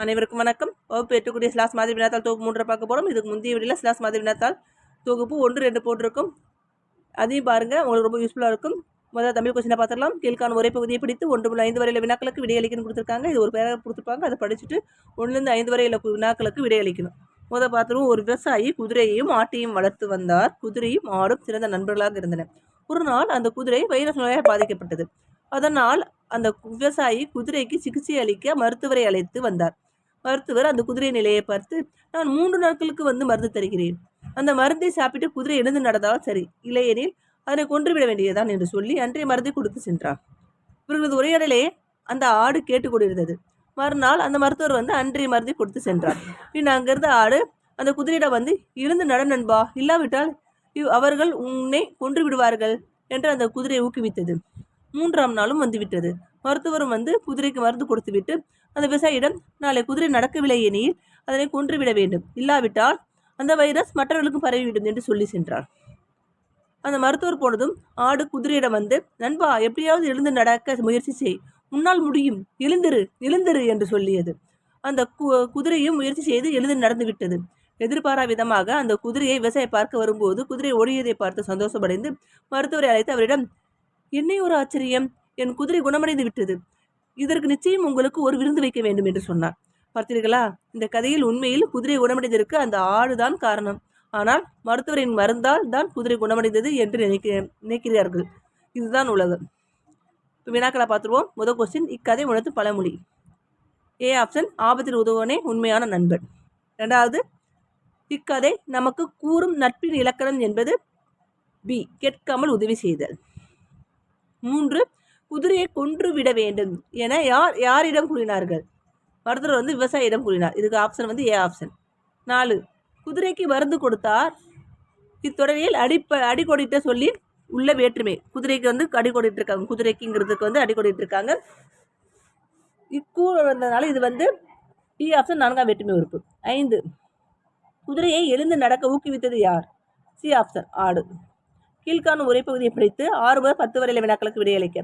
அனைவருக்கும் வணக்கம். வகுப்பு 8 ஸ்லாஸ் மாதிரி வினாத்தாள் தொகுப்பு 3 பார்க்க போகிறோம். இதுக்கு முந்தைய வீடியோவில் ஸ்லாஸ் மாதிரி வினாத்தாள் தொகுப்பு 1, 2 போட்டிருக்கும். அதையும் பாருங்கள், உங்களுக்கு ரொம்ப யூஸ்ஃபுல்லாக இருக்கும். முதல்ல தமிழ் கொஸ்டினை பார்த்துடலாம். கீழ்காணும் ஒரே பகுதியை பிடித்து 1 முதல் 5 வரையில் வினாக்களுக்கு விடையளிக்கணும்னு கொடுத்துருக்காங்க. இது ஒரு பேராக கொடுத்துருப்பாங்க. அதை படிச்சுட்டு 1லேருந்து 5 வரையில் வினாக்களுக்கு விடையளிக்கணும். முதல் பார்த்துருவோம். ஒரு விவசாயி குதிரையையும் ஆட்டையும் வளர்த்து வந்தார். குதிரையும் ஆடும் சிறந்த நண்பர்களாக இருந்தன. ஒரு நாள் அந்த குதிரை வைரஸ் நோயால் பாதிக்கப்பட்டது. அதனால் அந்த விவசாயி குதிரைக்கு சிகிச்சை அளிக்க மருத்துவரை அழைத்து வந்தார். மருத்துவர் அந்த குதிரை நிலையை பார்த்து, நான் 3 நாட்களுக்கு வந்து மருந்து தருகிறேன். அந்த மருந்தை சாப்பிட்டு குதிரை எழுந்து நடந்தால் சரி, இல்லையெனில் அதனை கொன்றுவிட வேண்டியதுதான் என்று சொல்லி அன்றைய மருந்தை கொடுத்து சென்றார். இவர்களது உரையாடலே அந்த ஆடு கேட்டுக்கொண்டிருந்தது. மறுநாள் அந்த மருத்துவர் வந்து அன்றைய மருந்தை கொடுத்து சென்றார். பின் அங்கிருந்த ஆடு அந்த குதிரையிடம் வந்து, எழுந்து நட நண்பா, இல்லாவிட்டால் அவர்கள் உன்னை கொன்று விடுவார்கள் என்று அந்த குதிரையை ஊக்குவித்தது. 3ஆம் நாளும் வந்துவிட்டது. மருத்துவரும் வந்து குதிரைக்கு மருந்து கொடுத்துவிட்டு அந்த விவசாயியிடம், நாளை குதிரை நடக்கவில்லை எனில் அதனை கொன்றுவிட வேண்டும், இல்லாவிட்டால் அந்த வைரஸ் மற்றவர்களுக்கும் பரவிவிடும் என்று சொல்லி சென்றார். அந்த மருத்துவர் போனதும் ஆடு குதிரையிடம் வந்து, நண்பா, எப்படியாவது எழுந்து நடக்க முயற்சி செய், உன்னால் முடியும், எழுந்திரு என்று சொல்லியது. அந்த குதிரையும் முயற்சி செய்து எழுந்து நடந்து விட்டது. எதிர்பாரா விதமாக அந்த குதிரையை விவசாயி பார்க்க வரும்போது குதிரை ஓடியதை பார்த்து சந்தோஷமடைந்து மருத்துவரை அழைத்து அவரிடம், என்னை ஒரு ஆச்சரியம், என் குதிரை குணமடைந்து விட்டது. இதற்கு நிச்சயம் உங்களுக்கு ஒரு விருந்து வைக்க வேண்டும் என்று சொன்னார். பார்த்தீர்களா, இந்த கதையில் உண்மையில் குதிரை குணமடைந்ததற்கு அந்த ஆடுதான் காரணம். ஆனால் மருத்துவரின் மருந்தால் தான் குதிரை குணமடைந்தது என்று நினைக்கிறார்கள். இதுதான் உலகம். இப்போ வினாக்களை பார்த்துருவோம். முதல் கொஸ்டின், இக்கதை உணர்த்து பழமொழி. ஏ ஆப்ஷன், ஆபத்தில் உதவுவனே உண்மையான நண்பன். 2வது, இக்கதை நமக்கு கூறும் நட்பின் இலக்கணம் என்பது பி, கேட்காமல் உதவி செய்தல். 3, குதிரையை கொன்று விட வேண்டும் என யாரிடம் கூறினார்கள்? மருத்துவர் வந்து விவசாயியிடம் கூறினார். இதுக்கு ஆப்ஷன் வந்து ஏ ஆப்ஷன். 4, குதிரைக்கு மருந்து கொடுத்தார். இத்தொடரில் அடி கொடிட்ட சொல்லி உள்ள வேற்றுமை. குதிரைக்கு வந்து அடி கொடிட்டு இருக்காங்க, குதிரைக்குங்கிறதுக்கு வந்து அடி கொடிட்டு இருக்காங்க. வந்ததுனால இது வந்து டி ஆப்ஷன் 4ஆம் வேற்றுமை உறுப்பு. 5, குதிரையை எழுந்து நடக்க ஊக்குவித்தது யார்? சி ஆப்ஷன், ஆடு. கீழ்காணும் உரைப்பகுதியை படித்து 6 முதல் 10 வரையில வினாக்களுக்கு விடையளிக்க.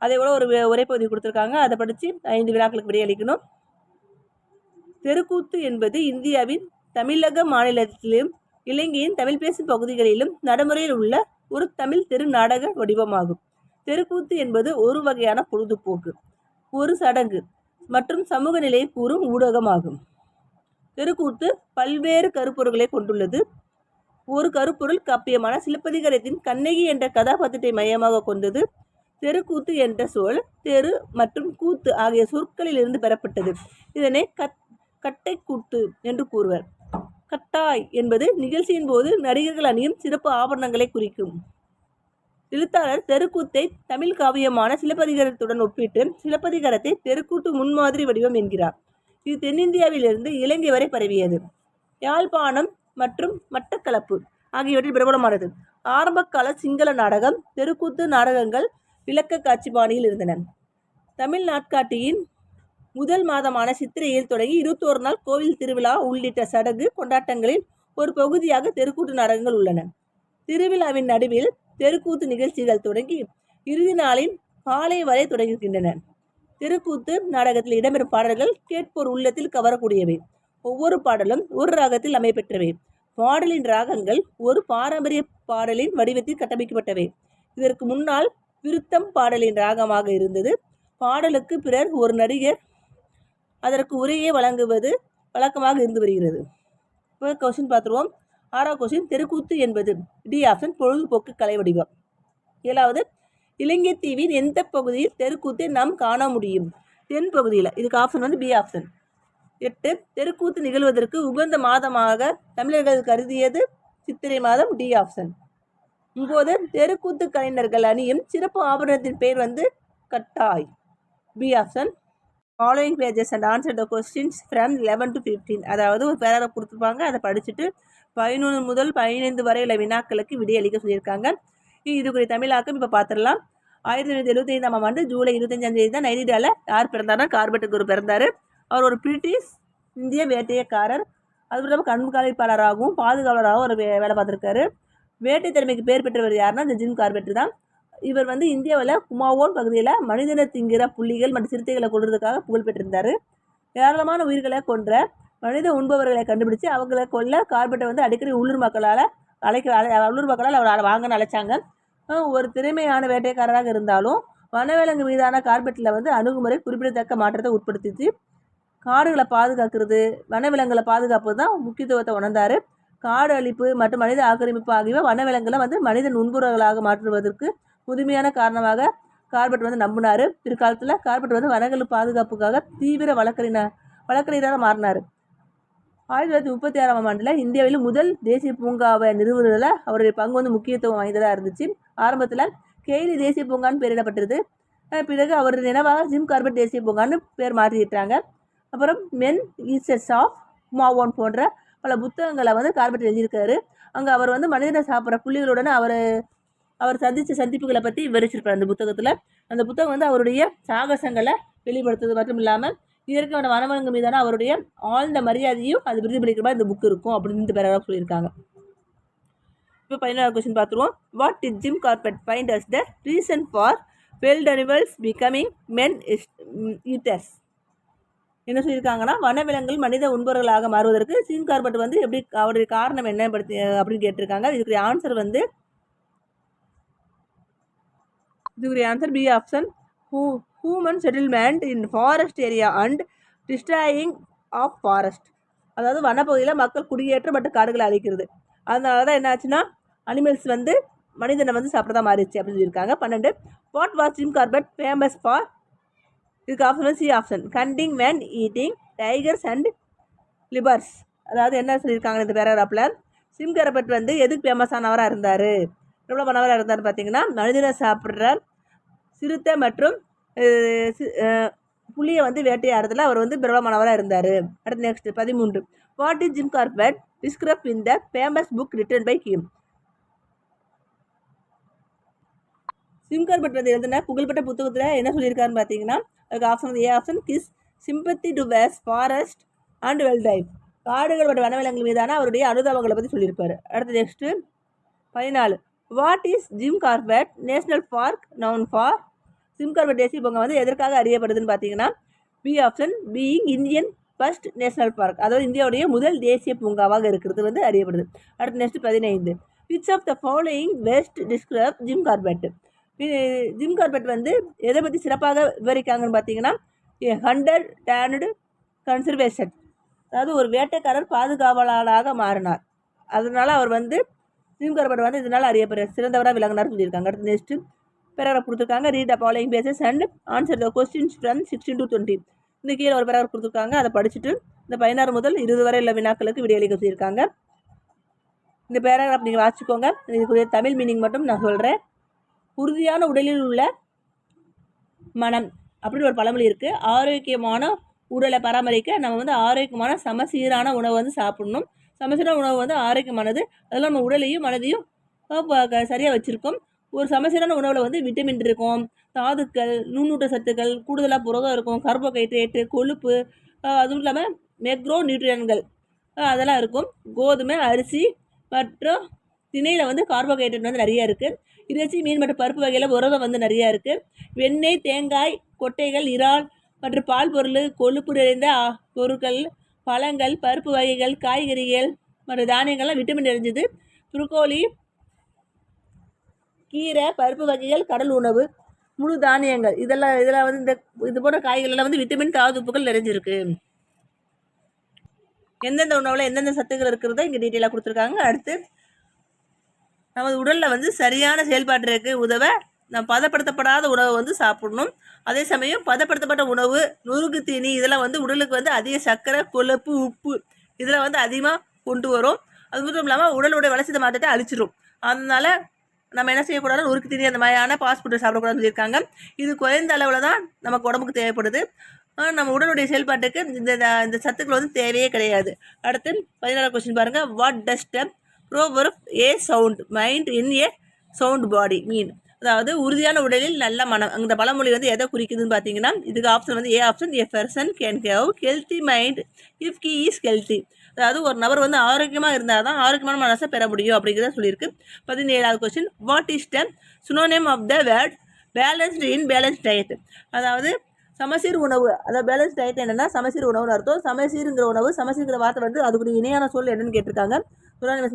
அதே போல் ஒரு உரைப்பகுதி கொடுத்துருக்காங்க. அதை படித்து 5 வினாக்களுக்கு விடையளிக்கணும். தெருக்கூத்து என்பது இந்தியாவின் தமிழக மாநிலத்திலும் இலங்கையின் தமிழ் பேசும் பகுதிகளிலும் நடைமுறையில் உள்ள ஒரு தமிழ் தெரு நாடக வடிவமாகும். தெருக்கூத்து என்பது ஒரு வகையான பொழுதுபோக்கு, ஒரு சடங்கு மற்றும் சமூக நிலையை கூறும் ஊடகமாகும். தெருக்கூத்து பல்வேறு கருப்பொருள்களை கொண்டுள்ளது. ஒரு கருப்பொருள் காப்பியமான சிலப்பதிகாரத்தின் கண்ணகி என்ற கதாபாத்திரத்தை மையமாக கொண்டது. தெருக்கூத்து என்ற சொல் தெரு மற்றும் கூத்து ஆகிய சொற்களில் இருந்து பெறப்பட்டது. இதனை கட்டை கூத்து என்று கூறுவர். கட்டாய் என்பது நிகழ்ச்சியின் போது நடிகர்கள் அணியும் சிறப்பு ஆபரணங்களை குறிக்கும். எழுத்தாளர் தெருக்கூத்தை தமிழ் காவியமான சிலப்பதிகாரத்துடன் ஒப்பிட்டு சிலப்பதிகாரத்தை தெருக்கூத்து முன்மாதிரி வடிவம் என்கிறார். இது தென்னிந்தியாவிலிருந்து இலங்கை வரை பரவியது. யாழ்ப்பாணம் மற்றும் மட்டக்களப்பு ஆகியவற்றில் பிரபலமானது. ஆரம்பகால சிங்கள நாடகம், தெருக்கூத்து நாடகங்கள் விளக்க காட்சி பாணியில் இருந்தன. தமிழ் நாட்காட்டியின் முதல் மாதமான சித்திரையில் தொடங்கி 21 நாள் கோவில் திருவிழா உள்ளிட்ட சடங்கு கொண்டாட்டங்களில் ஒரு பகுதியாக தெருக்கூத்து நாடகங்கள் உள்ளன. திருவிழாவின் நடுவில் தெருக்கூத்து நிகழ்ச்சிகள் தொடங்கி இறுதி நாளின் காலை வரை தொடங்குகின்றன. தெருக்கூத்து நாடகத்தில் இடம்பெறும் பாடல்கள் கேட்போர் உள்ளத்தில் கவரக்கூடியவை. ஒவ்வொரு பாடலும் ஒரு ராகத்தில் அமைப்பெற்றவை. பாடலின் ராகங்கள் ஒரு பாரம்பரிய பாடலின் வடிவத்தில் கட்டமைக்கப்பட்டவை. இதற்கு முன்னால் விருத்தம் பாடலின் ராகமாக இருந்தது. பாடலுக்கு பிறர் ஒரு நடிகர் அதற்கு உரையை வழங்குவது வழக்கமாக இருந்து வருகிறது. இப்போ கொஸ்டின் பார்த்துருவோம். 6வது கொஸ்டின், தெருக்கூத்து என்பது டி ஆப்ஷன், பொழுதுபோக்கு கலை வடிவம். 7வது, இலங்கை தீவின் எந்த பகுதியில் தெருக்கூத்தை நாம் காண முடியும்? தென் பகுதியில். இதுக்கு ஆப்ஷன் வந்து பி ஆப்ஷன். 8, தெருக்கூத்து நிகழ்வதற்கு உகந்த மாதமாக தமிழர்கள் கருதியது சித்திரை மாதம். D option. 9, தெருக்கூத்து கலைஞர்கள் அணியும் சிறப்பு ஆபரணத்தின் பெயர் வந்து கட்டாய். B option. Following pages and answer the questions from 11 to 15. அதாவது ஒரு பேராகிராஃப் கொடுத்துருப்பாங்க. அதை படிச்சுட்டு 11 முதல் 15 வரை உள்ள வினாக்களுக்கு விடையளிக்க சொல்லியிருக்காங்க. இதுக்குரிய தமிழாக்கம் இப்போ பார்த்துடலாம். 1975ஆம் ஆண்டு ஜூலை 25ஆம் தேதி தான் நைஜீரியாவில் யார் பிறந்தார்னா கார்பெட் குரு பிறந்தார். அவர் ஒரு பிரிட்டிஷ் இந்திய வேட்டையக்காரர். அது மட்டும் கண்காணிப்பாளராகவும் பாதுகாவலராகவும் ஒரு வேலை பார்த்துருக்காரு. வேட்டை திறமைக்கு பேர் பெற்றவர் யாருன்னா இந்த ஜிம் கார்பெட் தான். இவர் வந்து இந்தியாவில் குமாவோன் பகுதியில் மனிதனை திங்கிற புள்ளிகள் மற்றும் சிறுத்தைகளை கொள்றதுக்காக புகழ் பெற்றிருந்தார். ஏராளமான உயிர்களை கொன்ற மனித உண்பவர்களை கண்டுபிடிச்சு அவங்களை கொல்ல கார்பெட்டை வந்து அடிக்கடி உள்ளூர் மக்களால் அவர் வாங்கன்னு அழைச்சாங்க. ஒரு திறமையான வேட்டைக்காரராக இருந்தாலும் வனவிலங்கு மீதான கார்பெட்டில் வந்து அணுகுமுறை குறிப்பிடத்தக்க மாற்றத்தை உட்படுத்திச்சு. காடுகளை பாதுகாக்கிறது, வனவிலங்குகளை பாதுகாப்பு தான் முக்கியத்துவத்தை உணர்ந்தார். காடு அழிப்பு மற்றும் மனித ஆக்கிரமிப்பு ஆகியவை வனவிலங்குகளை வந்து மனித நுண்புறங்களாக மாற்றுவதற்கு முதுமையான காரணமாக கார்பெட் வந்து நம்பினார். பிற்காலத்தில் கார்பெட் வந்து வனங்கள் பாதுகாப்புக்காக தீவிர வழக்கறிஞராக மாறினார். 1936ஆம் ஆண்டில் இந்தியாவில் முதல் தேசிய பூங்காவை நிறுவுவதில் அவருடைய பங்கு வந்து முக்கியத்துவம் வாய்ந்ததாக இருந்துச்சு. ஆரம்பத்தில் கெய்லி தேசிய பூங்கான்னு பெயரிடப்பட்டது. பிறகு அவருடைய நினைவாக ஜிம் கார்பெட் தேசிய பூங்கான்னு பேர் மாற்றிட்டாங்க. அப்புறம் மென் ஈசஸ் ஆஃப் மாவோன் போன்ற பல புத்தகங்களை வந்து கார்பெட் எழுதியிருக்காரு. அங்கே அவர் வந்து மனிதனை சாப்பிட்ற புள்ளிகளுடன் அவர் சந்தித்த சந்திப்புகளை பற்றி விவரிச்சிருப்பார் அந்த புத்தகத்தில். அந்த புத்தகம் வந்து அவருடைய சாகசங்களை வெளிப்படுத்துறது மட்டும் இல்லாமல் இயற்கையான வனவிலங்கு மீதான அவருடைய ஆழ்ந்த மரியாதையும் அது பிரதிபலிக்கிற மாதிரி இந்த புக் இருக்கும் அப்படின்னு இந்த பேராக சொல்லியிருக்காங்க. இப்போ 16வது கொஸ்டின் பார்த்துருவோம். What did Jim Corbett find as the reason for wild animals becoming men eaters? என்ன சொல்லியிருக்காங்கன்னா, வனவிலங்குகள் மனித உண்பவர்களாக மாறுவதற்கு ஜிம் கார்பெட் வந்து எப்படி அவருடைய காரணம் என்ன அப்படின்னு கேட்டிருக்காங்க. இதுக்குரிய answer B option, human settlement in forest area and destroying of forest. அதாவது வனப்பகுதியில் மக்கள் குடியேற்றம் மற்றும் காடுகளை அழிக்கிறது. அதனால தான் என்ன ஆச்சுன்னா அனிமல்ஸ் வந்து மனிதனை வந்து சாப்பிட்றதா மாறிடுச்சு அப்படின்னு சொல்லியிருக்காங்க. 12 what was Jim Corbett famous for? இதுக்கு option C option, hunting man eating tigers and leopards. அதாவது என்ன சொல்லியிருக்காங்க இந்த பேராகிராஃபில், ஜிம் கார்பெட் வந்து எதுக்கு ஃபேமஸானவராக இருந்தார், பிரபலமானவராக இருந்தார்னு பார்த்தீங்கன்னா மனிதனை சாப்பிட்ற சிறுத்தை மற்றும் புலியை வந்து வேட்டையாடுறதுல அவர் வந்து பிரபலமானவராக இருந்தார். அடுத்து next 13 what is Jim Corbett describe in the famous book written by him? Jim Corbett வந்து எழுதின புகழ்பெற்ற புத்தகத்தில் என்ன சொல்லியிருக்காருன்னு பார்த்தீங்கன்னா, அதுக்கு option A option, his sympathy towards forest and wildlife. காடுகள் மற்றும் வனவிலங்குகள் மீதான அவருடைய அனுதாபங்களை பற்றி சொல்லியிருப்பார். அடுத்து next 14 what is Jim Corbett national park known for? Jim Corbett தேசிய பூங்கா வந்து எதற்காக அறியப்படுதுன்னு பார்த்தீங்கன்னா, B option, being Indian first national park. அதாவது இந்தியாவுடைய முதல் தேசிய பூங்காவாக இருக்கிறது வந்து அறியப்படுது. அடுத்து next 15 which of the following best describe Jim Corbett? Jim Corbett வந்து எதை பற்றி சிறப்பாக விவரிக்காங்கன்னு பார்த்தீங்கன்னா, ஹண்டர் டேர்னடு கன்சர்வேஷன். அதாவது ஒரு வேட்டைக்காரர் பாதுகாவலராக மாறினார். அதனால அவர் வந்து ஜிம் கார்பெட் வந்து இதனால் அறியப்படுற சிறந்தவராக விளங்கினார் சொல்லியிருக்காங்க. அடுத்து நெக்ஸ்ட்டு பேராகிராஃப் கொடுத்துருக்காங்க. Read the following passage and answer the questions from 16 to 20. இந்த கீழே ஒரு பேராகிராஃப் கொடுத்துருக்காங்க. அதை படிச்சுட்டு இந்த 16 முதல் 20 வரை உள்ள வினாக்களுக்கு விடையளிக்க சொல்லியிருக்காங்க. இந்த பேராகிராஃப் நீங்கள் வாசிக்கோங்க. இதுக்குரிய தமிழ் மீனிங் மட்டும் நான் சொல்கிறேன். உறுதியான உடலில் உள்ள மனம் அப்படின்னு ஒரு பழமொழி இருக்குது. ஆரோக்கியமான உடலை பராமரிக்க நம்ம வந்து ஆரோக்கியமான சமசீரான உணவு வந்து சாப்பிடணும். சமசீரான உணவு வந்து ஆரோக்கியமானது. அதெல்லாம் நம்ம உடலையும் மனதையும் சரியாக வச்சுருக்கோம். ஒரு சமசீரான உணவில் வந்து விட்டமின் இருக்கும், தாதுக்கள், நுண்ணூட்ட சத்துக்கள், கூடுதலாக புரதம் இருக்கும், கார்போஹைட்ரேட்டு, கொழுப்பு, அதுவும் இல்லாமல் மெக்ரோ நியூட்ரியன்கள் அதெல்லாம் இருக்கும். கோதுமை, அரிசி மற்றும் திணையில் வந்து கார்போஹைட்ரேட் வந்து நிறையா இருக்குது. இறைச்சி, மீன் மற்றும் பருப்பு வகையில் புரதம் வந்து நிறையா இருக்குது. வெண்ணெய், தேங்காய், கொட்டைகள், இறால் மற்றும் பால் பொருள், கொழுப்பு நிறைந்த பொருட்கள், பழங்கள், பருப்பு வகைகள், காய்கறிகள் மற்றும் தானியங்கள்லாம் விட்டமின் நிறைஞ்சது. புரோக்கோலி, கீரை, பருப்பு வகைகள், கடல் உணவு, முழு தானியங்கள் இதெல்லாம் வந்து இது போன்ற காய்கறிலாம் வந்து விட்டமின், தாதுப்புகள் நிறைஞ்சிருக்கு. எந்தெந்த உணவில் எந்தெந்த சத்துக்கள் இருக்கிறதோ இங்கே டீட்டெயிலாக கொடுத்துருக்காங்க. அடுத்து நமது உடலில் வந்து சரியான செயல்பாட்டிற்கு உதவ நம்ம பதப்படுத்தப்படாத உணவை வந்து சாப்பிடணும். அதே சமயம் பதப்படுத்தப்பட்ட உணவு, நுறுக்கு தீனி இதெல்லாம் வந்து உடலுக்கு வந்து அதிக சர்க்கரை, கொழுப்பு, உப்பு இதெல்லாம் வந்து அதிகமாக கொண்டு வரும். அது மட்டும் இல்லாமல் உடலுடைய வளர்ச்சி மாற்றத்தை அழிச்சிடும். அதனால் நம்ம என்ன செய்யக்கூடாது, நுறுக்கு தீனி அந்த மாதிரியான ஃபாஸ்ட் ஃபுட்டை சாப்பிடக்கூடாதுன்னு சொல்லியிருக்காங்க. இது குறைந்த அளவில் தான் நமக்கு உடம்புக்கு தேவைப்படுது. நம்ம உடலுடைய செயல்பாட்டுக்கு இந்த சத்துக்கள் வந்து தேவையே கிடையாது. அடுத்து 14வது கொஸ்டின் பாருங்கள். What does the proverb a sound mind in a sound body mean? அதாவது உறுதியான உடலில் நல்ல மனம், அந்த பழமொழி வந்து எதை குறிக்குதுன்னு பார்த்தீங்கன்னா, இதுக்கு ஆப்ஷன் வந்து A option, A person can have healthy mind if he is healthy. அதாவது ஒரு நபர் வந்து ஆரோக்கியமாக இருந்தால் தான் ஆரோக்கியமான மனசை பெற முடியும் அப்படிங்கிறத சொல்லியிருக்கு. 17வது question what is the synonym of the word balanced in balance diet? அதாவது சமசீர் உணவு, அதாவது பேலன்ஸ் டயட் என்னன்னா சமசீர் உணவுன்னு அர்த்தம். சமசீருங்கிற உணவு, சமசீர்ங்கிற வார்த்தை வந்து அதுக்கு இணையான சொல் என்னன்னு கேட்டிருக்காங்க.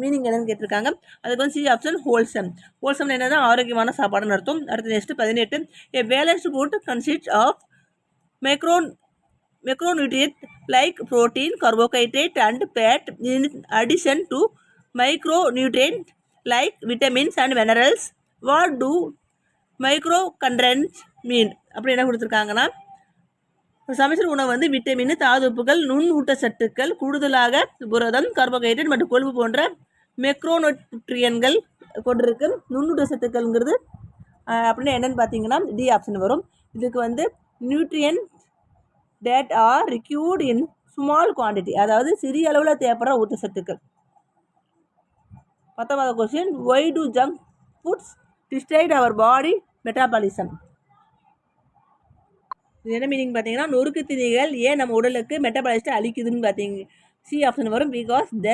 மீனிங் என்னன்னு கேட்டிருக்காங்க. அதுக்கு வந்து சி ஆப்ஷன் ஹோல்சம். ஹோல்சம் என்னன்னா ஆரோக்கியமான சாப்பாடுன்னு அர்த்தம். அடுத்து next 18. A balanced food consists of macronutrients like protein, carbohydrate and fat in addition to micronutrients like vitamins and minerals. What do micronutrients mean? அப்படி என்ன கொடுத்துருக்காங்கன்னா, சமச்சீர் உணவு வந்து விட்டமின், தாதுப்புகள், நுண் ஊட்டச்சத்துக்கள், கூடுதலாக புரதம், கார்போஹைட்ரேட் மற்றும் கொழுப்பு போன்ற மெக்ரோநியூட்ரியன்கள் கொண்டிருக்கு. நுண்ணூட்டச்சத்துக்கள்ங்கிறது அப்படின்னு என்னன்னு பார்த்தீங்கன்னா டி ஆப்ஷன் வரும். இதுக்கு வந்து நியூட்ரியன் that are required in small quantity, அதாவது சிறிய அளவில் தேவைப்படுற ஊட்டச்சத்துக்கள். 19வது question, why do junk foods destroy our body metabolism? இது என்ன மீனிங் பார்த்தீங்கன்னா, நொறுக்கு தீனிகள் ஏன் நம்ம உடலுக்கு மெட்டபாலிசத்தை அழிக்குதுன்னு பார்த்தீங்க சி ஆப்ஷன் வரும். Because the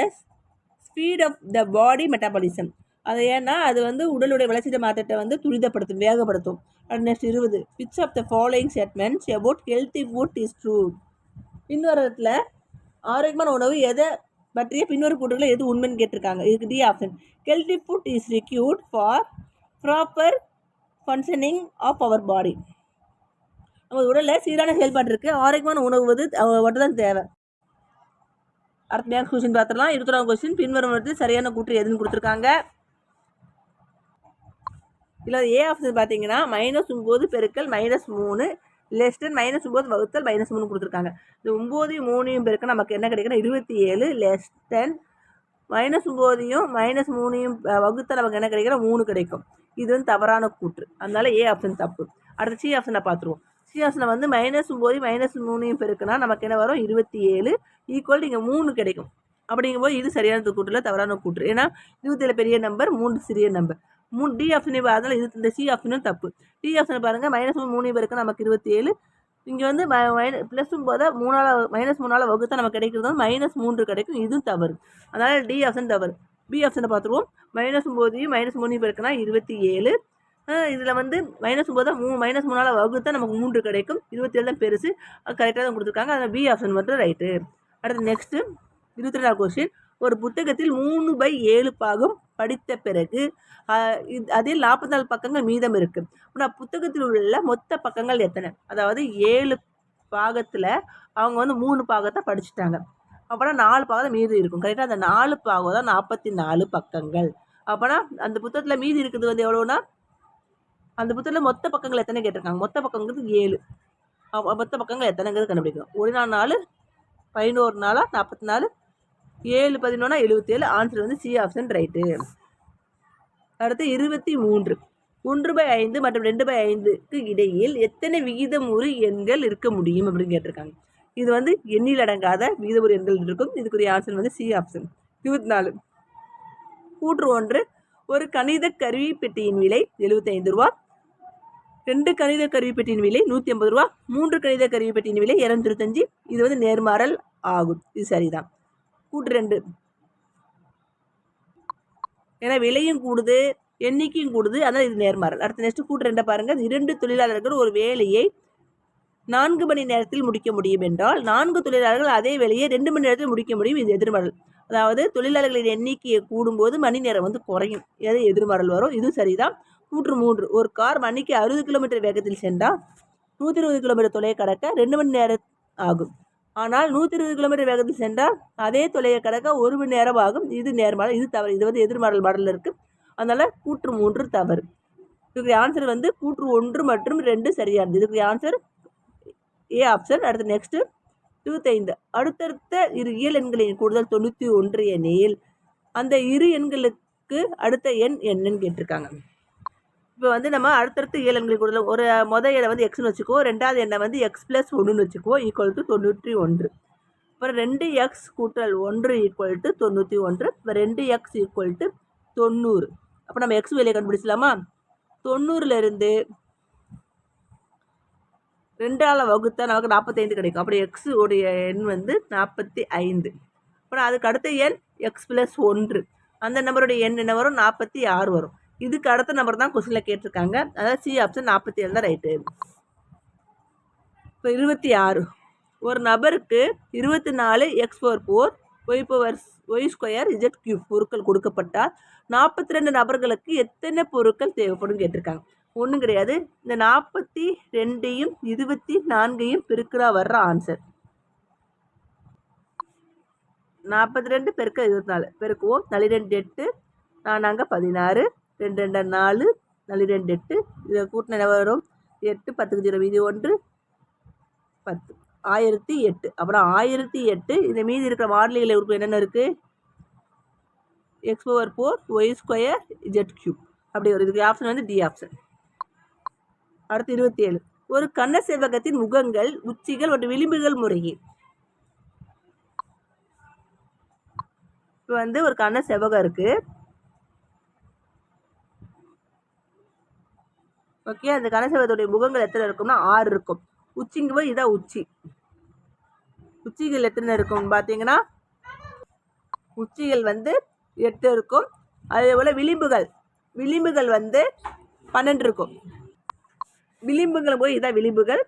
speed of the body metabolism, அது ஏன்னா அது வந்து உடலுடைய வளர்ச்சித மாற்றத்தை வந்து துரிதப்படுத்தும், வேகப்படுத்தும். Next 20. Which of the following statements about healthy food is true? பின்வரத்தில் ஆரோக்கியமான உணவு எதை பற்றிய பின்வரும் கூட்டுகளை எது உண்மைன்னு கேட்டிருக்காங்க. இதுக்கு D option. Healthy food is required for proper functioning of our body. நம்ம உடலில் சீரான செயல்பாடு இருக்குது, ஆரோக்கியமான உணவு வந்து மட்டும் தான் தேவை. அடுத்த நேரம் கொஸ்டின் பார்த்துடலாம். 21வது கொஸ்டின், பின்வரும் வந்து சரியான கூற்று எதுன்னு கொடுத்துருக்காங்க. இல்லை ஏ ஆப்ஷன் பார்த்தீங்கன்னா -9 பெருக்கல் -3 லெஸ்டன் -9 வகுத்தல் -3 கொடுத்துருக்காங்க. இந்த 9யும் 3யும் பெருக்க நமக்கு என்ன கிடைக்குன்னா 27 லெஸ்டன் -9யும் -3யும் வகுத்தல் நமக்கு என்ன கிடைக்கிற 3 கிடைக்கும். இது வந்து தவறான கூற்று, அதனால ஏ ஆப்ஷன் தப்பு. அடுத்து சி ஆப்ஷனை பார்த்துருவோம். சி ஆப்ஷனை வந்து -9யும் -3யும் பெருக்குனா நமக்கு என்ன வரும் 27 ஈக்குவல் இங்கே 3 கிடைக்கும். அப்படிங்கும்போது இது சரியான கூற்றுல தவறான கூற்று. ஏன்னா 27 பெரிய நம்பர், 3 சிறிய நம்பர். டி ஆப்ஷனை அதனால் இது இந்த சி ஆப்ஷனும் தப்பு. டி ஆப்ஷனை பாருங்கள், -3 பேருக்கு நமக்கு 27, இங்கே வந்து +ம் போத 3ஆல் வகுத்தா நமக்கு கிடைக்கிறது வந்து -3 கிடைக்கும். இதுவும் தவறு, அதனால் டி ஆப்ஷன் தவறு. பி ஆப்ஷனை பார்த்துருவோம். -9யும் -3 பேருக்குனா 27, இதில் வந்து -3ஆல் வகுத்தா நமக்கு 3 கிடைக்கும். 27 தான் பெருசு, அது கரெக்டாக தான் கொடுத்துருக்காங்க. அதில் பி ஆப்ஷன் மட்டும் ரைட்டு. அடுத்து நெக்ஸ்ட்டு 22வது கொஸ்டின், ஒரு புத்தகத்தில் 3/7 பாகம் படித்த பிறகு அதில் 44 பக்கங்கள் மீதம் இருக்குது. ஆனால் புத்தகத்தில் உள்ள மொத்த பக்கங்கள் எத்தனை? அதாவது 7 பாகத்தில் அவங்க வந்து 3 பாகத்தை படிச்சுட்டாங்க, அப்போனா 4 பாகம் மீதி இருக்கும். கரெக்டாக அந்த 4 பாகம் தான் 44 பக்கங்கள். அப்போனா அந்த புத்தகத்தில் மீதி இருக்குது வந்து எவ்வளோனா, அந்த புத்தகத்தில் மொத்த பக்கங்கள் எத்தனை கேட்டிருக்காங்க. மொத்த பக்கங்கிறது 7, மொத்த பக்கங்கள் எத்தனைங்கிறது கண்டுபிடிக்கும். 1 4 11 44 7 11 77. ஆன்சர் வந்து சி ஆப்ஷன் ரைட்டு. அடுத்து 23. 1/5 மற்றும் 2/5க்கு இடையில் எத்தனை விகிதமுறு எண்கள் இருக்க முடியும் அப்படின்னு கேட்டிருக்காங்க. இது வந்து எண்ணில் அடங்காத விகிதமுறு எண்கள் இருக்கும். இதுக்குரிய ஆன்சர் வந்து சி ஆப்ஷன். 24. கூற்று 1, ஒரு கணித கருவி பெட்டியின் விலை 75 ரூபா, 2 கணித கருவி பெட்டியின் விலை 150 ரூபா, 3 கணித கருவி பெட்டியின் விலை 225. இது வந்து நேர்மாறல் ஆகும். இது சரிதான். கூற்று 2, ஏன்னா விலையும் கூடுது எண்ணிக்கையும் கூடுது, அதனால் இது நேர்மாறல். அடுத்த நெக்ஸ்ட் கூற்று 2 பாருங்கள். 2 தொழிலாளர்கள் ஒரு வேலையை 4 மணி நேரத்தில் முடிக்க முடியும் என்றால் 4 தொழிலாளர்கள் அதே வேலையை 2 மணி நேரத்தில் முடிக்க முடியும். இது எதிர்மாறல். அதாவது தொழிலாளர்களின் எண்ணிக்கையை கூடும்போது மணி நேரம் வந்து குறையும், எது எதிர்மாறல் வரும். இது சரிதான். கூற்று 3, ஒரு கார் மணிக்கு 60 கிலோமீட்டர் வேகத்தில் சென்றால் 120 கிலோமீட்டர் தொலைவை கடக்க 2 மணி நேரம் ஆகும். ஆனால் 120 கிலோமீட்டர் வேகத்தில் சென்றால் அதே தொலைவை கடக்க 1 மணி நேரம் ஆகும். இது நேர்மாறல், இது தவறு. இது வந்து எதிர்மாறல் மாடலில் இருக்குது, அதனால் கூற்று 3 தவறு. இதுக்கு ஆன்சர் வந்து கூற்று 1 மற்றும் 2 சரியானது. இதுக்கு ஆன்சர் ஏ ஆப்ஷன். அடுத்து நெக்ஸ்ட்டு 25. அடுத்தடுத்த இரு இயல் எண்களின் கூடுதல் 91 எனில் அந்த இரு எண்களுக்கு அடுத்த எண் என்னன்னு கேட்டிருக்காங்க. இப்போ வந்து நம்ம அடுத்தடுத்து இயல் எண்களின் கூடுதல், ஒரு மொதல் எண்ணை வந்து எக்ஸ்னு வச்சுக்கோ, ரெண்டாவது எண்ணை வந்து x+1ன்னு வச்சுக்கோ, ஈக்குவல் டு 91. அப்புறம் 2x கூட்டல் 1 ஈக்குவல் டு 91. இப்போ 2x ஈக்குவல் டு 90. அப்போ நம்ம எக்ஸ் வேலையை கண்டுபிடிச்சலாமா? 90லேருந்து 2ஆல் வகுத்தா நமக்கு 45 கிடைக்கும். அப்படி எக்ஸ் உடைய எண் வந்து 45. அப்புறம் அதுக்கு அடுத்த எண் x+1, அந்த நம்பருடைய எண் என்ன வரும்? 46 வரும். இதுக்கு அடுத்த நம்பர் தான் கொஸ்டினில் கேட்டிருக்காங்க, அதாவது சி ஆப்ஷன் 47 தான் ரைட்டு. இப்போ 26. ஒரு நபருக்கு 24 x/4 y² z³ பொருட்கள் கொடுக்கப்பட்டால் 42 நபர்களுக்கு எத்தனை பொருட்கள் தேவைப்படும் கேட்டிருக்காங்க. ஒன்றும் கிடையாது, இந்த 42யும் 24யும் பெருக்கிறா வர்ற ஆன்சர் 42 பெருக்க 24 பெருக்குவோம். 4 2 8 4 16 2 2 4 4 2 8 இதை கூட்டின என்ன வரும் 8 10 0 மீதி 1 10 1008. அப்புறம் 1008 இந்த மீதி இருக்கிற மாறிலிகளை உறுப்பு என்னென்ன இருக்குது x/4 y² z³ அப்படி ஒரு இதுக்கு ஆப்ஷன் வந்து டி ஆப்ஷன். அடுத்து 27. ஒரு கண்ண செவ்வகத்தின் முகங்கள் உச்சிகள் மற்றும் விளிம்புகள் முறையே. இப்போ வந்து ஒரு கண்ண செவ்வகம் இருக்கு. ஓகே, அந்த கண்ண செவ்வகத்துடைய முகங்கள் எத்தனை இருக்கும்னா 6 இருக்கும். உச்சிங்க போய் இதான் உச்சி. உச்சிகள் எத்தனை இருக்கும் பார்த்தீங்கன்னா உச்சிகள் வந்து 8 இருக்கும். அதே போல் விளிம்புகள் வந்து 12 இருக்கும். விளிம்புகள் போய் இதான் விளிம்புகள்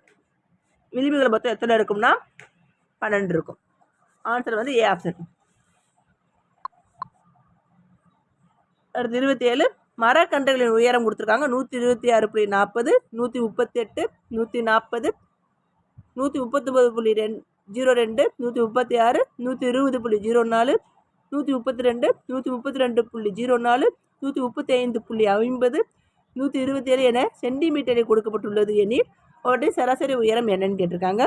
மொத்தம் எத்தனை இருக்கும்னா 12 இருக்கும். ஆன்சர் வந்து ஏ ஆப்ஷன். அடுத்து 27. மரக்கன்றுகளின் உயரம் கொடுத்துருக்காங்க 126.40 138 140 139.02 136 120.04 132 132.04 135.50 127 என சென்டிமீட்டரை கொடுக்கப்பட்டுள்ளது எனில் அவற்றின் சராசரி உயரம் என்னன்னு கேட்டிருக்காங்க.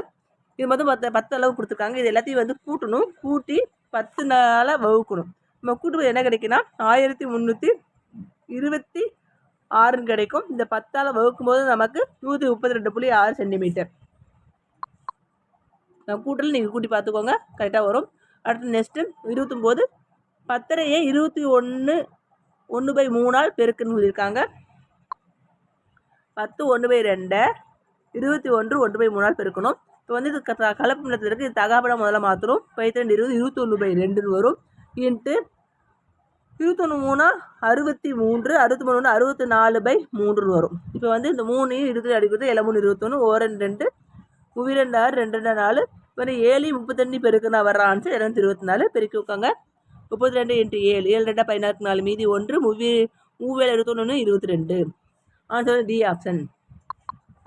இது மொத்தம் 10 அளவு கொடுத்துருக்காங்க. இது எல்லாத்தையும் வந்து கூட்டணும், கூட்டி 10 வகுக்கணும். நம்ம கூட்டும்போது என்ன கிடைக்குன்னா 1326 கிடைக்கும். இந்த 10 வகுக்கும் போது நமக்கு 132.6 சென்டிமீட்டர். கூட்டல் நீங்கள் கூட்டி பார்த்துக்கோங்க, கரெக்டாக வரும். அடுத்து நெக்ஸ்ட்டு 29. 10ஐயே 21/1/3 பெருக்குன்னு சொல்லியிருக்காங்க. 10 1/2 21 1/3 பெருக்கணும். இப்போ வந்து இது கலப்பு நிலத்தில் இருக்குது, இது தகாபடம் முதல்ல மாற்றணும். 12 20 21/2 வரும். இன்ட்டு 21 63 63 64/3 வரும். இப்போ வந்து இந்த 3 20 அடிக்கிறது 7 3 21 1 2 2 6 2 4 இப்போ 7 32 பெருக்குன்னா வர்ற ஆன்சர் 224. பெருக்கி வைக்காங்க. 32 × 7 7 2 16 4 மீதி 1 7 21 22. Answer D option.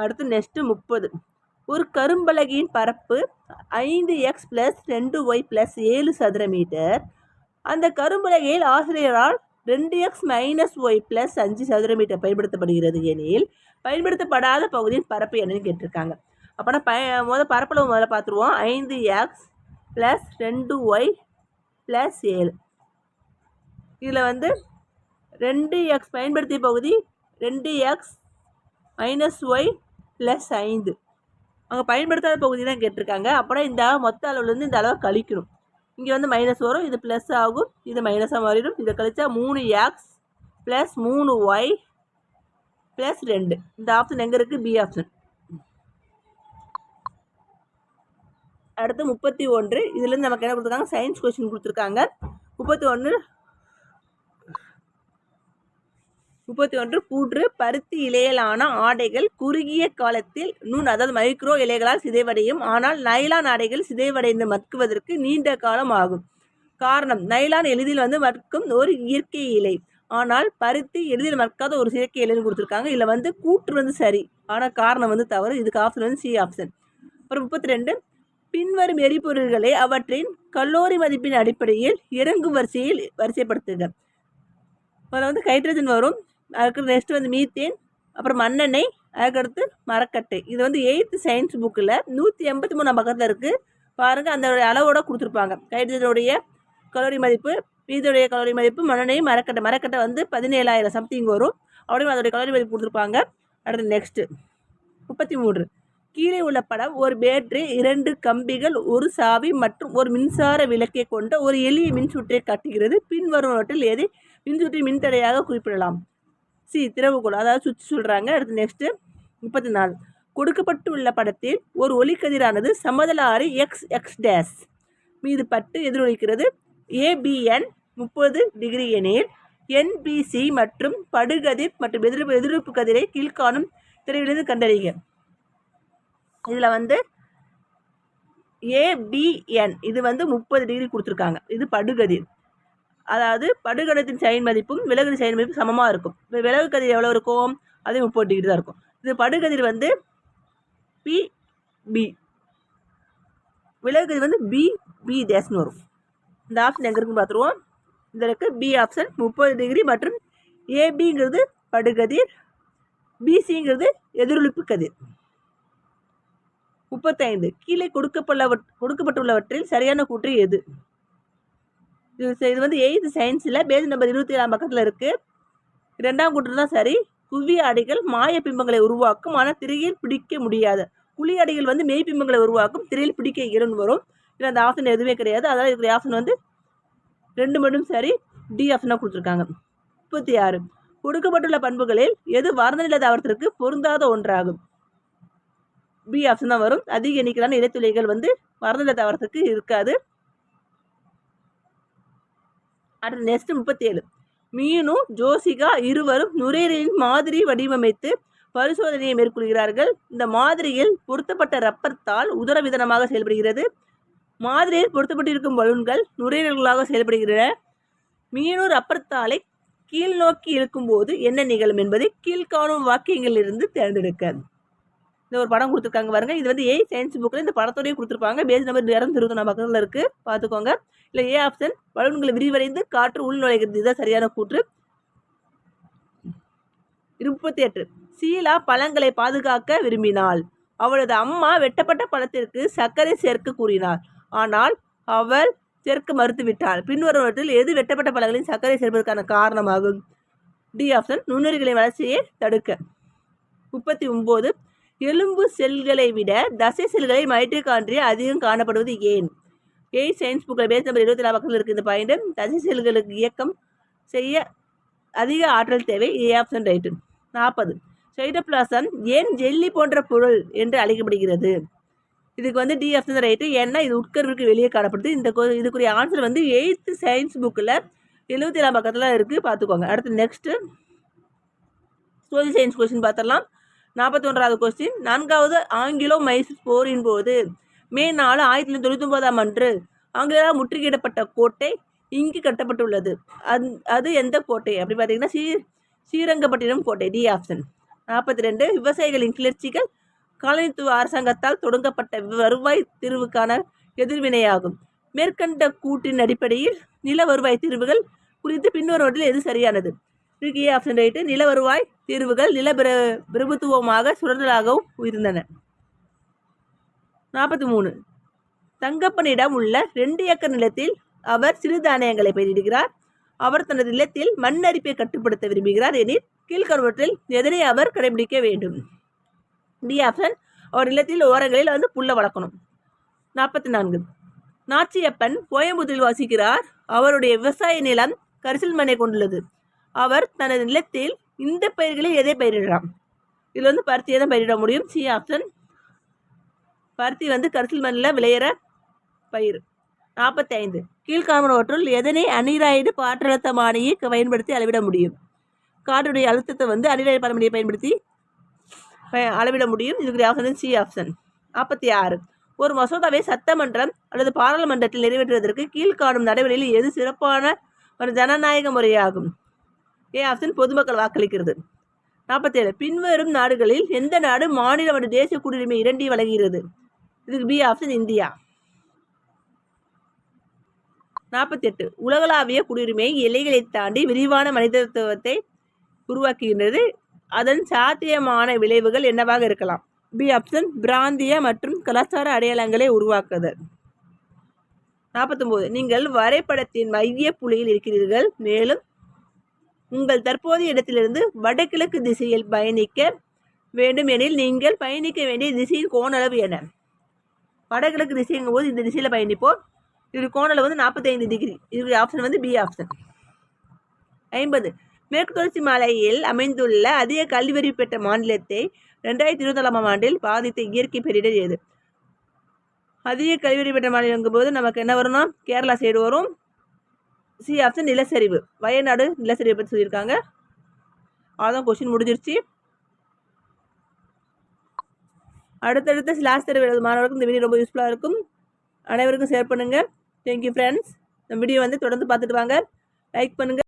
அடுத்து நெக்ஸ்ட்டு 30. ஒரு கரும்பலகையின் பரப்பு 5x + 2y + 7 சதுர மீட்டர். அந்த கரும்பலகையில் ஆசிரியரால் 2x - y + 5 சதுர மீட்டர் பயன்படுத்தப்படுகிறது எனில் பயன்படுத்தப்படாத பகுதியின் பரப்பு என்னன்னு கேட்டிருக்காங்க. அப்போனா பரப்பளவு முதல்ல பார்த்துருவோம். 5x + 2y + 7. இதில் வந்து 2x பயன்படுத்திய பகுதி 2x - y + 5. அங்கே பயன்படுத்தாத பகுதி தான் கேட்டிருக்காங்க. அப்போனா இந்த மொத்த அளவுலேருந்து இந்த அளவை கழிக்கணும். இங்கே வந்து மைனஸ் வரும், இது ப்ளஸ் ஆகும், இது மைனஸாக மாறிடும். இதை கழிச்சா 3x + 3y + 2. இந்த ஆப்ஷன் எங்கே இருக்குது? B option. அடுத்து 31. இதுலேருந்து நமக்கு என்ன கொடுத்துருக்காங்க? சயின்ஸ் கொஸ்டின் கொடுத்துருக்காங்க. 31 கூற்று பருத்தி இலையிலான ஆடைகள் குறுகிய காலத்தில் அதாவது மைக்ரோ இலைகளால் சிதைவடையும். ஆனால் நைலான் ஆடைகள் சிதைவடைந்து மக்குவதற்கு நீண்ட காலம் ஆகும். காரணம், நைலான் எளிதில் வந்து மக்கும் ஒரு இயற்கை இலை, ஆனால் பருத்தி எளிதில் மக்காத ஒரு செயற்கை இலைன்னு கொடுத்துருக்காங்க. இதில் வந்து கூற்று வந்து சரி, ஆனால் காரணம் வந்து தவறு. இதுக்கு ஆப்ஷன் வந்து சி ஆப்ஷன். அப்புறம் 32. பின்வரும் எரிபொருள்களை அவற்றின் கலோரி மதிப்பின் அடிப்படையில் இறங்கும் வரிசையில் வரிசைப்படுத்துக. அதில் வந்து ஹைட்ரஜன் வரும், அதுக்கு நெக்ஸ்ட் வந்து மீத்தேன், அப்புறம் மண்ணெண்ணெய், அதுக்கடுத்து மரக்கட்டை. இது வந்து 8th சயின்ஸ் புக்கில் 183 பக்கத்தில் இருக்குது பாருங்கள். அந்த அளவோட கொடுத்துருப்பாங்க. ஹைட்ரஜனுடைய கலோரி மதிப்பு, மீதோடைய கலோரி மதிப்பு, மண்ணெண்ணெய், மரக்கட்டை வந்து 17,000 சம்திங் வரும். அப்படியும் அதோடைய கலோரி மதிப்பு கொடுத்துருப்பாங்க. அடுத்து நெக்ஸ்ட்டு 33. கீழே உள்ள படம் ஒரு பேட்டரி, 2 கம்பிகள், ஒரு சாவி மற்றும் ஒரு மின்சார விளக்கை கொண்ட ஒரு எளிய மின்சுற்றை காட்டுகிறது. பின்வருவனவற்றில் எதை மின்சுற்றி மின்தடையாக குறிப்பிடலாம்? சி திறவுகோல், அதாவது சுவிட்ச் சொல்கிறாங்க. அடுத்து நெக்ஸ்ட்டு 34. கொடுக்கப்பட்டுள்ள படத்தில் ஒரு ஒளிக்கதிரானது சமதள ஆரை x மீது பட்டு எதிரொலிக்கிறது. ABN 30 டிகிரி எனில் NBC மற்றும் படுகதிர் மற்றும் எதிர்ப்பு கதிரை கீழ்காணும் திரையிலிருந்து கண்டறிக. இதில் வந்து ஏபிஎன் இது வந்து 30 டிகிரி கொடுத்துருக்காங்க. இது படுகதிர். அதாவது படுகதிரின் சைன் மதிப்பும் விலகு சைன் மதிப்பும் சமமாக இருக்கும். இப்போ விலகு கதிர் எவ்வளோ இருக்கும்? அது 30 டிகிரி தான் இருக்கும். இது படுகதிர் வந்து பிபி, விலகு கதிர் வந்து பிபி டேஷ்னு வரும். இந்த ஆப்ஷன் எங்கே இருக்குன்னு பார்த்துருவோம். இந்த இருக்கு பி ஆப்ஷன் 30 டிகிரி மற்றும் ஏபிங்கிறது படுகதிர், பிசிங்கிறது எதிரொலிப்பு கதிர். 35 கீழே கொடுக்கப்பட்டுள்ளவற்றில் சரியான கூற்று எது? இது வந்து 8th சயின்ஸில் பேஜ் நம்பர் 27 பக்கத்தில் இருக்குது. 2ஆம் கூற்று தான் சரி. குவி அடிகள் மாய பிம்பங்களை உருவாக்கும், ஆனால் திரையில் பிடிக்க முடியாது. குழி அடிகள் வந்து மெய் பிம்பங்களை உருவாக்கும், திரையில் பிடிக்க இயலும் வரும். இல்லை அந்த ஆப்ஷன் எதுவுமே கிடையாது. அதாவது இருக்கிற ஆப்ஷன் வந்து 2 மட்டும் சரி. டி ஆப்ஷனாக கொடுத்துருக்காங்க. 36 கொடுக்கப்பட்டுள்ள பண்புகளில் எது வர்ணநிலை தாவரத்திற்கு பொருந்தாத ஒன்றாகும்? பி ஆப்ஷன் தான் வரும். அதிக எண்ணிக்கையிலான இலைத்துளைகள் வந்து வர்ணநிலை தாவரத்துக்கு இருக்காது. அடுத்து நெக்ஸ்ட் 37 மீனு ஜோசிகா இருவரும் நுரையீரலின் மாதிரி வடிவமைத்து பரிசோதனையை மேற்கொள்கிறார்கள். இந்த மாதிரியில் பொருத்தப்பட்ட ரப்பர் தாள் உதரவிதனமாக செயல்படுகிறது. மாதிரியில் பொருத்தப்பட்டிருக்கும் பலூன்கள் நுரையீரல்களாக செயல்படுகின்றன. மீனு ரப்பர் தாளை கீழ் நோக்கி இழுக்கும் போது என்ன நிகழும் என்பதை கீழ்காணும் வாக்கியங்களிலிருந்து தேர்ந்தெடுக்க. இந்த ஒரு படம் கொடுத்துருக்காங்க பாருங்க. இது வந்து சயின்ஸ் புக்கில் இந்த படத்தோடய கொடுத்துருப்பாங்க. பேஜ் நம்பர் 224 பக்கத்தில் இருக்குது, பார்த்துக்கோங்க. இல்லை ஏ ஆப்ஷன் பலூன்களை விரிவடைந்து காற்று உள் நுழைகிறது. இதுதான் சரியான கூற்று. 38 சீலா பழங்களை பாதுகாக்க விரும்பினாள். அவளது அம்மா வெட்டப்பட்ட பழத்திற்கு சர்க்கரை சேர்க்க கூறினார். ஆனால் அவள் சேர்க்க மறுத்துவிட்டாள். பின்வருவற்றில் எது வெட்டப்பட்ட பழங்களின் சர்க்கரை சேர்ப்பதற்கான காரணமாகும்? டி ஆப்ஷன் நுண்ணுயிரிகளின் வளர்ச்சியை தடுக்க. 39 எலும்பு செல்களை விட தசை செல்களில் மைட்டோகாண்ட்ரியா அதிகம் காணப்படுவது ஏன்? சயின்ஸ் புக்கில் பேஜ் நம்பர் 24 பக்கத்தில் இருக்குது இந்த பாயிண்ட். தசை செல்களுக்கு இயக்கம் செய்ய அதிக ஆற்றல் தேவை. A option right. 40 சைட்டோபிளாசம் ஏன் ஜெல்லி போன்ற பொருள் என்று அழைக்கப்படுகிறது? இதுக்கு வந்து டி ஆப்ஷன் தான் ரைட்டு. ஏன்னா இது உட்கருவுக்கு வெளியே காணப்படுது. இதுக்குரிய ஆன்சர் வந்து 8th சயின்ஸ் புக்கில் 77 பக்கத்தில் இருக்குது, பார்த்துக்கோங்க. அடுத்து நெக்ஸ்ட்டு சோசியல் சயின்ஸ் கொஸ்டின் பார்த்துடலாம். 41வது கொஸ்டின் 4வது ஆங்கிலோ மைசூர் போரின் போது மே 4, 1999 அன்று ஆங்கிலேயரால் முற்றுகையிடப்பட்ட கோட்டை இங்கு கட்டப்பட்டுள்ளது. அது எந்த கோட்டை அப்படி பார்த்தீங்கன்னா ஸ்ரீரங்கப்பட்டினம் கோட்டை. D option. 42 விவசாயிகளின் கிளர்ச்சிகள் காலனித்துவ அரசாங்கத்தால் தொடங்கப்பட்ட வருவாய் தீர்வுக்கான எதிர்வினையாகும். மேற்கண்ட கூற்றின் அடிப்படையில் நில வருவாய் தீர்வுகள் குறித்து பின்வருவற்றில் எது சரியானது? இதுக்கு ஏ ஆப்ஷன் ரைட்டு. நில வருவாய் தீர்வுகள் நில பிரபுத்துவமாக சுழலாகவும் இருந்தன. 43 தங்கப்பனிடம் உள்ள 2 ஏக்கர் நிலத்தில் அவர் சிறுதானியங்களை பயிரிடுகிறார். அவர் தனது நிலத்தில் மண் அரிப்பை கட்டுப்படுத்த விரும்புகிறார் எனில் கீழ்கருவற்றில் எதனை அவர் கடைபிடிக்க வேண்டும்? டி ஆப்ஷன் அவர் நிலத்தில் ஓரங்களில் வந்து புல்லை வளர்க்கணும். 44 நாச்சியப்பன் கோயம்புத்தூரில் வசிக்கிறார். அவருடைய விவசாய நிலம் கரிசல் மண்ணை கொண்டுள்ளது. அவர் தனது நிலத்தில் இந்த பயிர்களில் எதை பயிரிடலாம்? இதில் வந்து பருத்தியை தான் பயிரிட முடியும். C option. பருத்தி வந்து கரிசல் மண்ணில் விளையிற பயிர். 45 கீழ்காணுவற்றுள் எதனை அனிராய்டு காற்றழுத்தமானியை பயன்படுத்தி அளவிட முடியும்? காற்றுடைய அழுத்தத்தை வந்து அனிராய்டு பரமணியை பயன்படுத்தி அளவிட முடியும். இதுக்கு ஆப்ஷன் சி ஆப்ஷன். 46 ஒரு மசோதாவை சட்டமன்றம் அல்லது பாராளுமன்றத்தில் நிறைவேற்றுவதற்கு கீழ்காணும் நடைமுறையில் எது சிறப்பான ஒரு ஜனநாயக முறையாகும்? ஏ ஆப்ஷன் பொதுமக்கள் வாக்களிக்கிறது. 47 பின்வரும் நாடுகளில் எந்த நாடு மாநில மற்றும் தேசிய குடியுரிமை இரண்டையும் வழங்குகிறது? இதுக்கு பி ஆப்ஷன் இந்தியா. 48 உலகளாவிய குடியுரிமை எல்லைகளை தாண்டி விரிவான மனிதத்துவத்தை உருவாக்குகின்றது. அதன் சாத்தியமான விளைவுகள் என்னவாக இருக்கலாம்? பி ஆப்ஷன் பிராந்திய மற்றும் கலாச்சார அடையாளங்களை உருவாக்குதல். 49 நீங்கள் வரைபடத்தின் மைய புள்ளியில் இருக்கிறீர்கள். மேலும் உங்கள் தற்போதைய இடத்திலிருந்து வடகிழக்கு திசையில் பயணிக்க வேண்டும் எனில் நீங்கள் பயணிக்க வேண்டிய திசையின் கோண அளவு என்ன? வடகிழக்கு திசைங்கும் போது இந்த திசையில் பயணிப்போம். இது கோண அளவு வந்து 45 டிகிரி. இதுக்கு ஆப்ஷன் வந்து பி ஆப்ஷன். 50 மேற்கு தொடர்ச்சி மலையில் அமைந்துள்ள அதிக கல்வியறிவு பெற்ற மாநிலத்தை 2024 ஆண்டில் பாதித்த இயற்கை பேரிடர் எது? அதிக கல்வியறிவு பெற்ற மாநிலங்கும் போது நமக்கு என்ன வரும்னா கேரளா சைடு வரும். சி ஆப்ஷன் நிலச்சரிவு. வயநாடு நிலச்சரிவை பற்றி சொல்லியிருக்காங்க. அதான் கொஸ்டின் முடிஞ்சிருச்சு. அடுத்தடுத்த ஸ்லாஷ் தேர்வு எழுதும் மாணவர்களுக்கு இந்த வீடியோ ரொம்ப யூஸ்ஃபுல்லாக இருக்கும். அனைவருக்கும் ஷேர் பண்ணுங்கள். Thank you friends. இந்த வீடியோ வந்து தொடர்ந்து பார்த்துட்டு வாங்க. லைக் பண்ணுங்கள்.